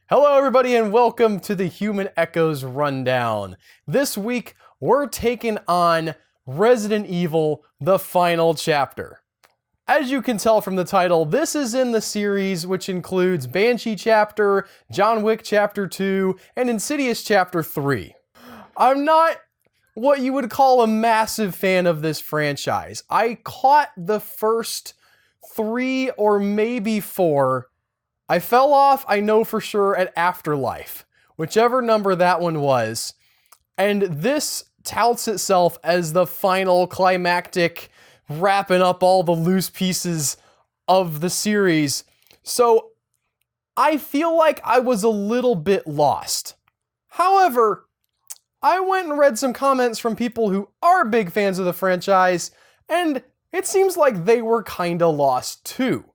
Hello, everybody, and welcome to the Human Echoes Rundown. This week, we're taking on Resident Evil, the final chapter. As you can tell from the title, this is in the series which includes Banshee Chapter, John Wick Chapter 2, and Insidious Chapter 3. I'm not what you would call a massive fan of this franchise. I caught the first 3 or maybe 4. I fell off, I know for sure, at Afterlife, whichever number that one was. And this touts itself as the final climactic wrapping up all the loose pieces of the series. So I feel like I was a little bit lost. However, I went and read some comments from people who are big fans of the franchise, and it seems like they were kinda lost too.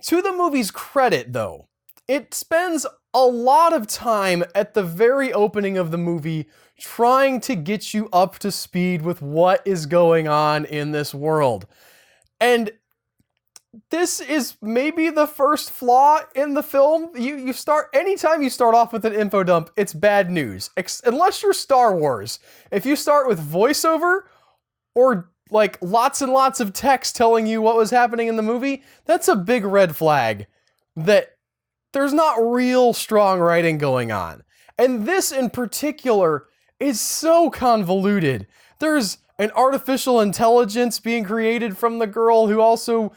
To the movie's credit, though, it spends a lot of time at the very opening of the movie trying to get you up to speed with what is going on in this world. And this is maybe the first flaw in the film. Anytime you start off with an info dump, it's bad news. Unless you're Star Wars. If you start with voiceover or like lots and lots of text telling you what was happening in the movie, that's a big red flag that there's not real strong writing going on. And this in particular is so convoluted. There's an artificial intelligence being created from the girl who also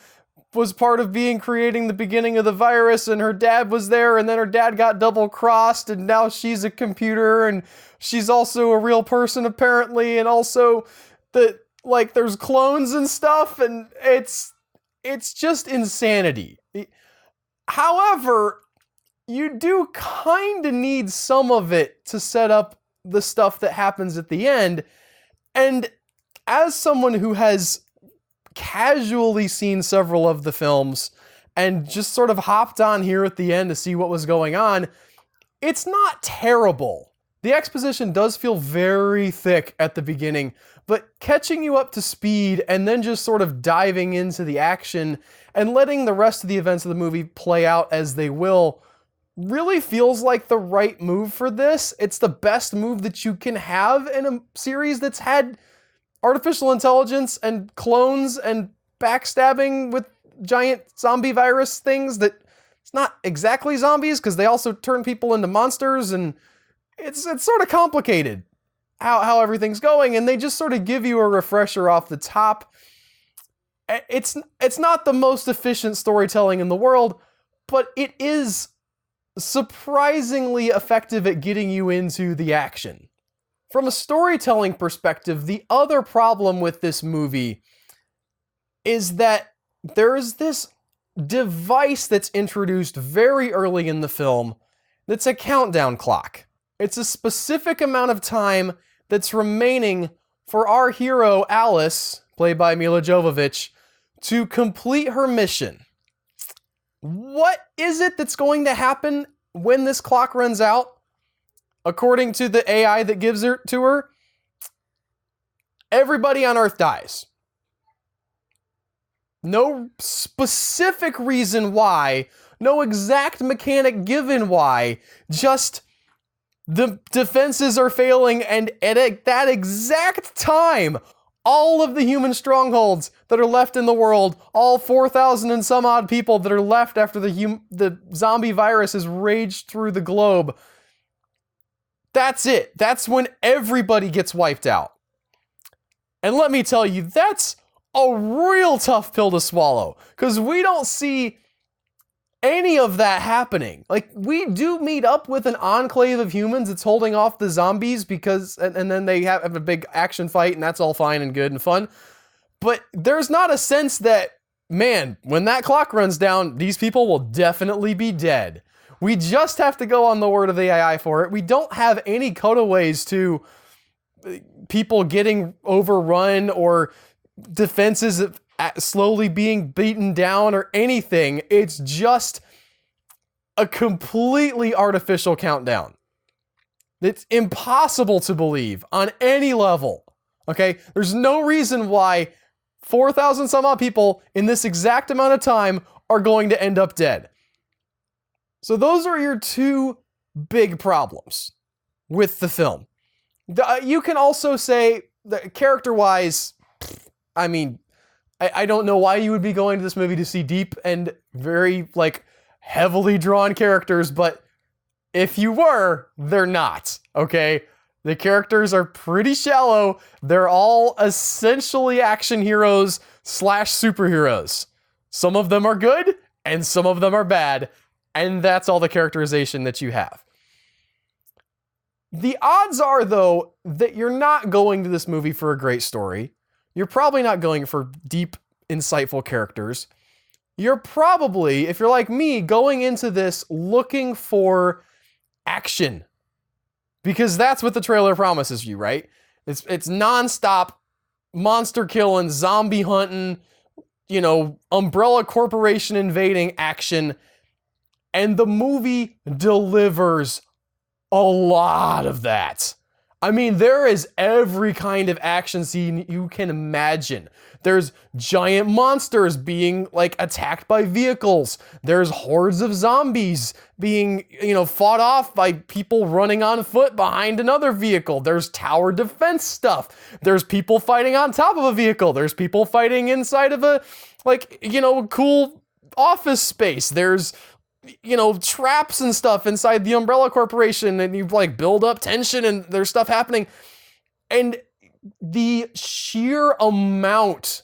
was part of creating the beginning of the virus, and her dad was there, and then her dad got double crossed, and now she's a computer, and she's also a real person apparently, and also there's clones and stuff, and it's just insanity. However, you do kind of need some of it to set up the stuff that happens at the end. And as someone who has casually seen several of the films and just sort of hopped on here at the end to see what was going on, it's not terrible. The exposition does feel very thick at the beginning, but catching you up to speed and then just sort of diving into the action and letting the rest of the events of the movie play out as they will really feels like the right move for this. It's the best move that you can have in a series that's had artificial intelligence and clones and backstabbing with giant zombie virus things that it's not exactly zombies because they also turn people into monsters, and it's sort of complicated how everything's going, and they just sort of give you a refresher off the top. It's not the most efficient storytelling in the world, but it is surprisingly effective at getting you into the action. From a storytelling perspective, the other problem with this movie is that there is this device that's introduced very early in the film that's a countdown clock. It's a specific amount of time that's remaining for our hero, Alice, played by Milla Jovovich, to complete her mission. What is it that's going to happen when this clock runs out? According to the AI that gives it to her, everybody on Earth dies. No specific reason why, no exact mechanic given why, just the defenses are failing, and at that exact time, all of the human strongholds that are left in the world, all 4,000 and some odd people that are left after the zombie virus has raged through the globe, that's it. That's when everybody gets wiped out. And let me tell you, that's a real tough pill to swallow, because we don't see any of that happening. Like, we do meet up with an enclave of humans that's holding off the zombies and then they have a big action fight, and that's all fine and good and fun. But there's not a sense that, man, when that clock runs down, these people will definitely be dead. We just have to go on the word of the AI for it. We don't have any cutaways to people getting overrun or defenses slowly being beaten down or anything. It's just a completely artificial countdown. It's impossible to believe on any level. Okay? There's no reason why 4,000 some odd people in this exact amount of time are going to end up dead. So those are your two big problems with the film. You can also say that character-wise, I mean, I don't know why you would be going to this movie to see deep and very, like, heavily drawn characters, but if you were, they're not, okay? The characters are pretty shallow. They're all essentially action heroes / superheroes. Some of them are good, and some of them are bad, and that's all the characterization that you have. The odds are, though, that you're not going to this movie for a great story. You're probably not going for deep, insightful characters. You're probably, if you're like me, going into this looking for action. Because that's what the trailer promises you, right? It's nonstop monster killing, zombie hunting, Umbrella Corporation invading action. And the movie delivers a lot of that. I mean, there is every kind of action scene you can imagine. There's giant monsters being, attacked by vehicles. There's hordes of zombies being, fought off by people running on foot behind another vehicle. There's tower defense stuff. There's people fighting on top of a vehicle. There's people fighting inside of a, cool office space. There's traps and stuff inside the Umbrella Corporation, and you build up tension and there's stuff happening. And the sheer amount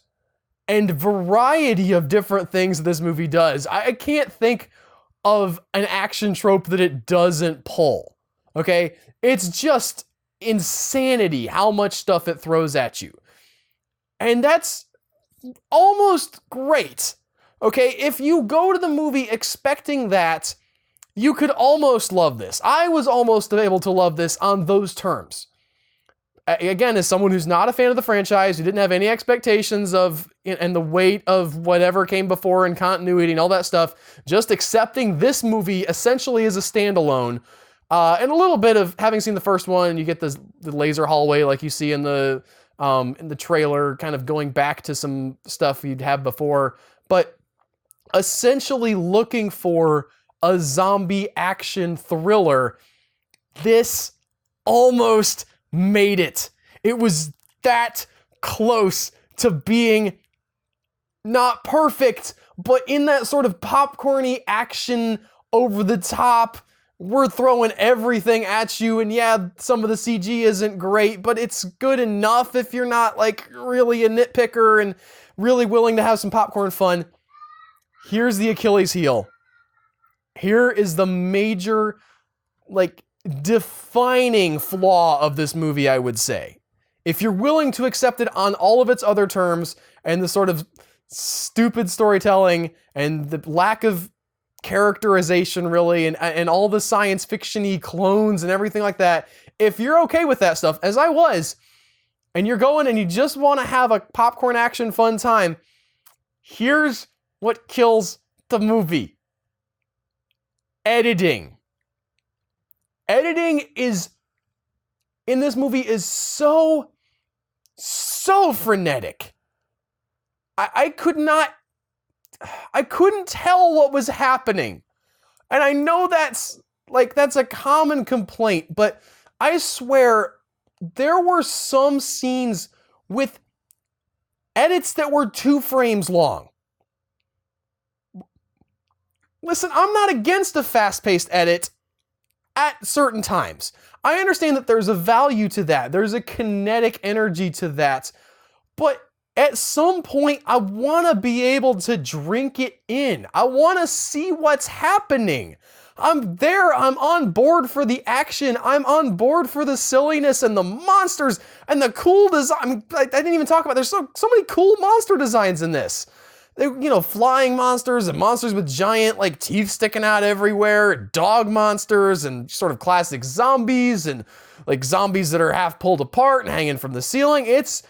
and variety of different things this movie does, I can't think of an action trope that it doesn't pull. Okay? It's just insanity how much stuff it throws at you. And that's almost great. Okay, if you go to the movie expecting that, you could almost love this. I was almost able to love this on those terms. Again, as someone who's not a fan of the franchise, who didn't have any expectations of, and the weight of whatever came before and continuity and all that stuff, just accepting this movie essentially as a standalone, and a little bit of having seen the first one, you get the laser hallway like you see in the trailer, kind of going back to some stuff you'd have before, but essentially looking for a zombie action thriller, this almost made it. It was that close to being not perfect, but in that sort of popcorny action, over the top, we're throwing everything at you, and yeah, some of the CG isn't great, but it's good enough if you're not really a nitpicker and really willing to have some popcorn fun. Here's the Achilles heel. Here is the major, defining flaw of this movie, I would say. If you're willing to accept it on all of its other terms, and the sort of stupid storytelling, and the lack of characterization, really, and all the science fiction-y clones and everything like that, if you're okay with that stuff, as I was, and you're going and you just want to have a popcorn action fun time, here's what kills the movie. Editing. Editing in this movie is so frenetic. I couldn't tell what was happening. And I know that's a common complaint, but I swear there were some scenes with edits that were 2 frames long. Listen, I'm not against a fast-paced edit at certain times. I understand that there's a value to that. There's a kinetic energy to that. But at some point, I want to be able to drink it in. I want to see what's happening. I'm there. I'm on board for the action. I'm on board for the silliness and the monsters and the cool design. I didn't even talk about, there's so many cool monster designs in this. Flying monsters and monsters with giant teeth sticking out everywhere, dog monsters and sort of classic zombies and zombies that are half pulled apart and hanging from the ceiling. It's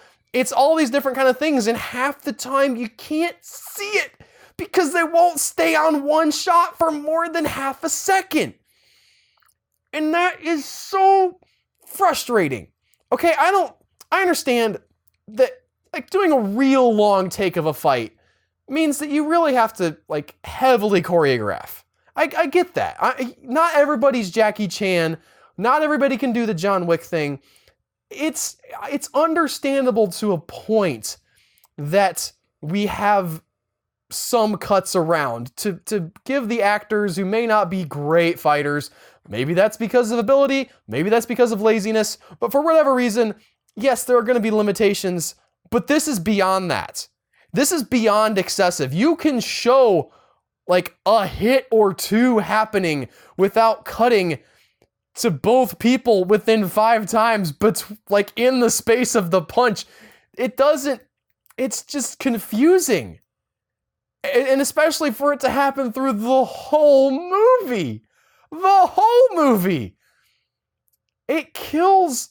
all these different kind of things, and half the time you can't see it because they won't stay on one shot for more than half a second. And that is so frustrating. Okay, I understand that doing a real long take of a fight means that you really have to heavily choreograph. I get that. Not everybody's Jackie Chan. Not everybody can do the John Wick thing. It's understandable to a point that we have some cuts around to give the actors who may not be great fighters. Maybe that's because of ability, maybe that's because of laziness, but for whatever reason, yes, there are going to be limitations, but this is beyond that. This is beyond excessive. You can show like a hit or two happening without cutting to both people within 5 times, but like in the space of the punch. It's just confusing. And especially for it to happen through the whole movie. The whole movie. It kills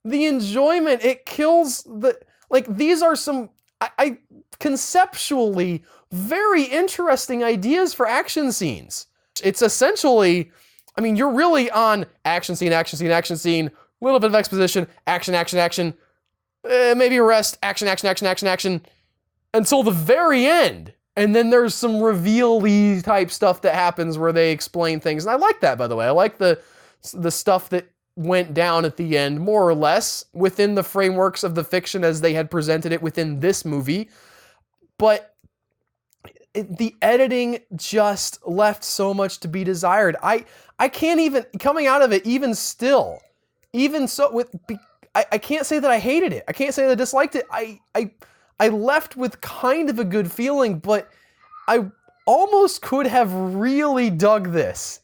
the enjoyment. It kills the... Like, these are some, I conceptually very interesting ideas for action scenes. It's essentially, I mean, you're really on action scene, action scene, action scene, a little bit of exposition, action, action, action, maybe arrest, action, action, action, action, action, until the very end. And then there's some reveal-y type stuff that happens where they explain things. And I like that, by the way. I like the stuff that went down at the end, more or less, within the frameworks of the fiction as they had presented it within this movie. But the editing just left so much to be desired. I can't even, coming out of it, even still, even so, I can't say that I hated it. I can't say that I disliked it. I left with kind of a good feeling, but I almost could have really dug this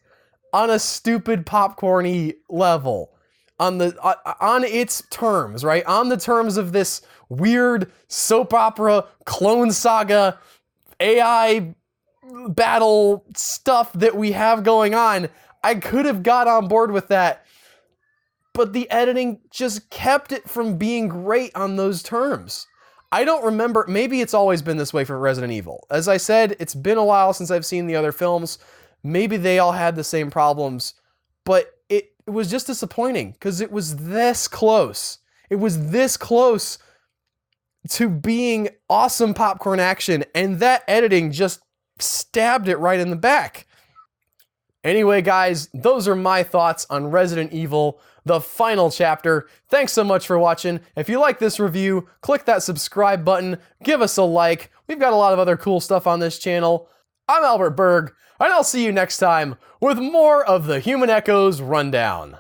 on a stupid popcorny level, on its terms, right? On the terms of this weird soap opera, clone saga, AI battle stuff that we have going on. I could have got on board with that, but the editing just kept it from being great on those terms. I don't remember, maybe it's always been this way for Resident Evil. As I said, it's been a while since I've seen the other films. Maybe they all had the same problems, but it was just disappointing because it was this close. It was this close to being awesome popcorn action, and that editing just stabbed it right in the back. Anyway, guys, those are my thoughts on Resident Evil, the final chapter. Thanks so much for watching. If you like this review, click that subscribe button, give us a like. We've got a lot of other cool stuff on this channel. I'm Albert Berg, and I'll see you next time with more of the Human Echoes Rundown.